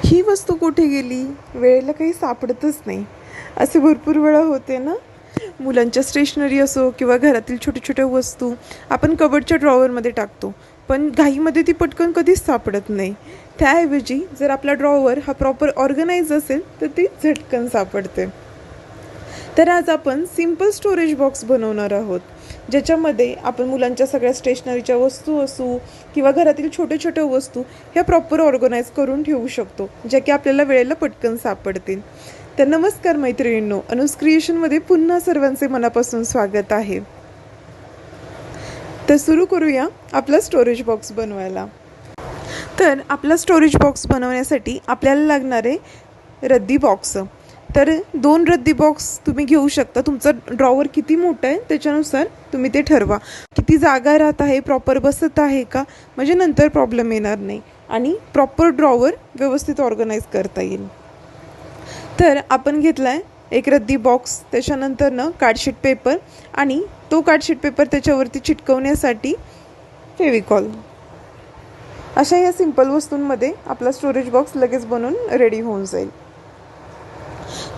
ही वस्तू कुठे गेली, वेळेला काही सापडतच नाही. असे भरपूर वेळा होते ना. मुलांच्या स्टेशनरी असो किंवा घरातील छोट्या छोट्या वस्तू आपण कबडच्या ड्रॉवरमध्ये टाकतो, पण घाईमध्ये ती पटकन कधीच सापडत नाही. त्याऐवजी जर आपला ड्रॉवर हा प्रॉपर ऑर्गनाइज असेल तर ती झटकन सापडते. तर आज आपण सिंपल स्टोरेज बॉक्स बनवणार आहोत, ज्याच्यामध्ये आपण मुलांच्या सगळ्या स्टेशनरीच्या वस्तू असू किंवा घरातील छोट्या छोट्या वस्तू ह्या प्रॉपर ऑर्गनाइज करून ठेवू शकतो, ज्या की आपल्याला वेळेला पटकन सापडतील. तर नमस्कार मैत्रिणींनो, अनुज क्रिएशनमध्ये पुन्हा सर्वांचे मनापासून स्वागत आहे. तर सुरू करूया आपला स्टोरेज बॉक्स बनवायला. तर आपला स्टोरेज बॉक्स बनवण्यासाठी आपल्याला लागणार आहे रद्दी बॉक्स. तर 2 रद्दी बॉक्स तुम्ही घेऊ शकता. तुमचा ड्रॉवर किती मोठा आहे त्याच्यानुसार तुम्ही ते ठरवा. किती जागा राहत आहे, प्रॉपर बसत आहे का, म्हणजे नंतर प्रॉब्लेम येणार नाही आणि प्रॉपर ड्रॉवर व्यवस्थित ऑर्गनाइज करता येईल. तर आपण घेतला आहे एक रद्दी बॉक्स, त्याच्यानंतर कार्डशीट पेपर आणि तो कार्डशीट पेपर त्याच्यावरती चिटकवण्यासाठी फेविकॉल. अशा या सिंपल वस्तूंमध्ये आपला स्टोरेज बॉक्स लगेच बनवून रेडी होऊन जाईल.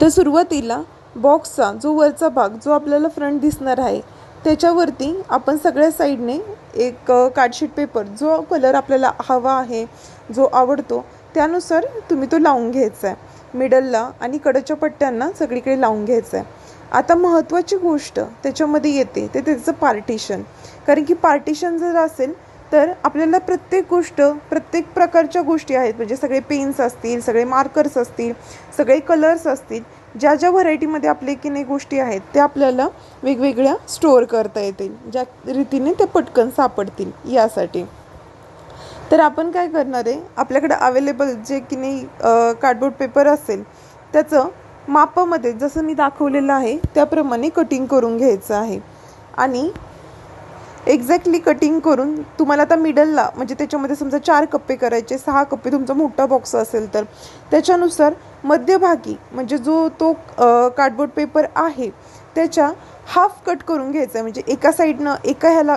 तर सुरुवातीला बॉक्सचा जो वरचा भाग जो आपल्याला फ्रंट दिसणार आहे त्याच्यावरती आपण सगळ्या साईडने एक कार्डशीट पेपर, जो कलर आपल्याला हवा आहे, जो आवडतो त्यानुसार तुम्ही तो लावून घ्यायचा आहे. मिडलला आणि कडच्या पट्ट्यांना सगळीकडे लावून घ्यायचं आहे. आता महत्त्वाची गोष्ट त्याच्यामध्ये येते ते त्याचं पार्टिशन. कारण की पार्टिशन जर असेल तर आपल्याला प्रत्येक गोष्ट, प्रत्येक प्रकारच्या गोष्टी आहेत, म्हणजे सगळे पेन्स असतील, सगळे मार्कर्स असतील, सगळे कलर्स असतील, ज्या ज्या व्हरायटीमध्ये आपले की नाही गोष्टी आहेत त्या आपल्याला वेगवेगळ्या स्टोअर करता येतील, ज्या रीतीने त्या पटकन सापडतील यासाठी. तर आपण काय करणार आहे, आपल्याकडे अवेलेबल जे की नाही कार्डबोर्ड पेपर असेल त्याचं मापामध्ये जसं मी दाखवलेलं आहे त्याप्रमाणे कटिंग करून घ्यायचं आहे. आणि एक्झॅक्टली कटिंग करून तुम्हाला आता मिडलला, म्हणजे त्याच्यामध्ये समजा 4 कप्पे करायचे, 6 कप्पे तुमचा मोठा बॉक्स असेल तर त्याच्यानुसार मध्यभागी, म्हणजे जो तो कार्डबोर्ड पेपर आहे त्याच्या हाफ कट करून घ्यायचं आहे. म्हणजे एका साईडनं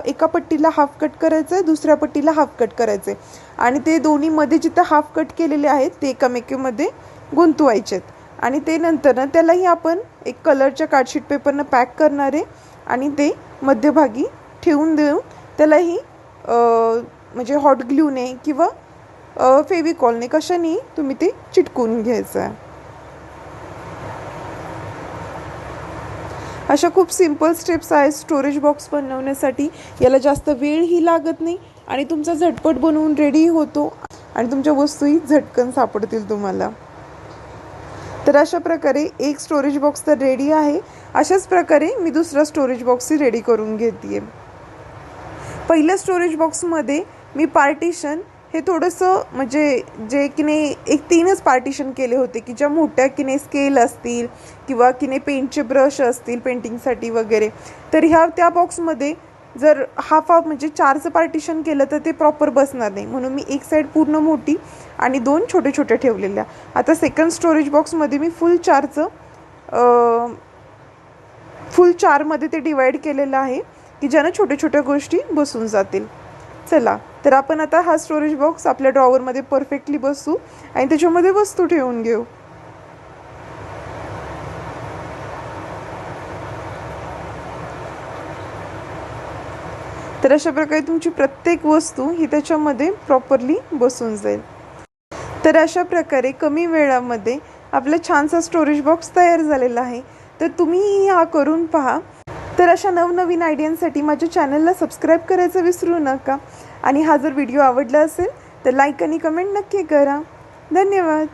एका पट्टीला हाफ कट करायचं आहे, दुसऱ्या पट्टीला हाफ कट करायचं आहे आणि ते दोन्हीमध्ये जिथं हाफ कट केलेले आहेत ते एकामेकीमध्ये गुंतवायचे आहेत. आणि ते नंतर त्यालाही आपण एक कलरच्या कार्डशीट पेपरनं पॅक करणार आहे आणि ते मध्यभागी ठेवून देऊन त्यालाही म्हणजे हॉट ग्लूने किंवा फेविकॉलने कशाने तुम्ही ते चिटकून घ्यायचं आहे. अशा खूप सिंपल स्टेप्स आहेत स्टोरेज बॉक्स बनवण्यासाठी. याला जास्त वेळही लागत नाही आणि तुमचा झटपट बनवून रेडी होतो आणि तुमच्या वस्तूही झटकन सापडतील तुम्हाला. तर अशा प्रकारे एक स्टोरेज बॉक्स तर रेडी आहे. अशाच प्रकारे मी दुसरा स्टोरेज बॉक्सही रेडी करून घेते. पहिल्या स्टोरेज बॉक्समध्ये मी पार्टिशन हे थोडंसं, म्हणजे जे की नाही एक 3च पार्टिशन केले होते, की ज्या मोठ्या की नाही स्केल असतील किंवा की नाही पेंटचे ब्रश असतील पेंटिंगसाठी वगैरे, तर त्या बॉक्समध्ये जर हाफ म्हणजे 4चं पार्टिशन केलं तर ते प्रॉपर बसणार नाही, म्हणून मी एक साईड पूर्ण मोठी आणि 2 छोटे छोटे ठेवलेल्या. आता सेकंड स्टोरेज बॉक्समध्ये मी फुल 4मध्ये ते डिवाईड केलेलं आहे, की ज्यानं छोट्या छोट्या गोष्टी बसून जातील. चला, तर आपण आता हा स्टोरेज बॉक्स आपल्या ड्रॉवरमध्ये परफेक्टली बसू आणि त्याच्यामध्ये वस्तू ठेवून घेऊ. तर अशा प्रकारे तुमची प्रत्येक वस्तू ही त्याच्यामध्ये प्रॉपरली बसून जाईल. तर अशा प्रकारे कमी वेळामध्ये आपला छानसा स्टोरेज बॉक्स तयार झालेला आहे. तर तुम्हीही हा करून पहा. तर अशा नवनवीन आयडियांसाठी माझ्या चॅनलला सबस्क्राईब करायचं विसरू नका आणि हा जर व्हिडिओ आवडला असेल तर लाईक आणि कमेंट नक्की करा. धन्यवाद.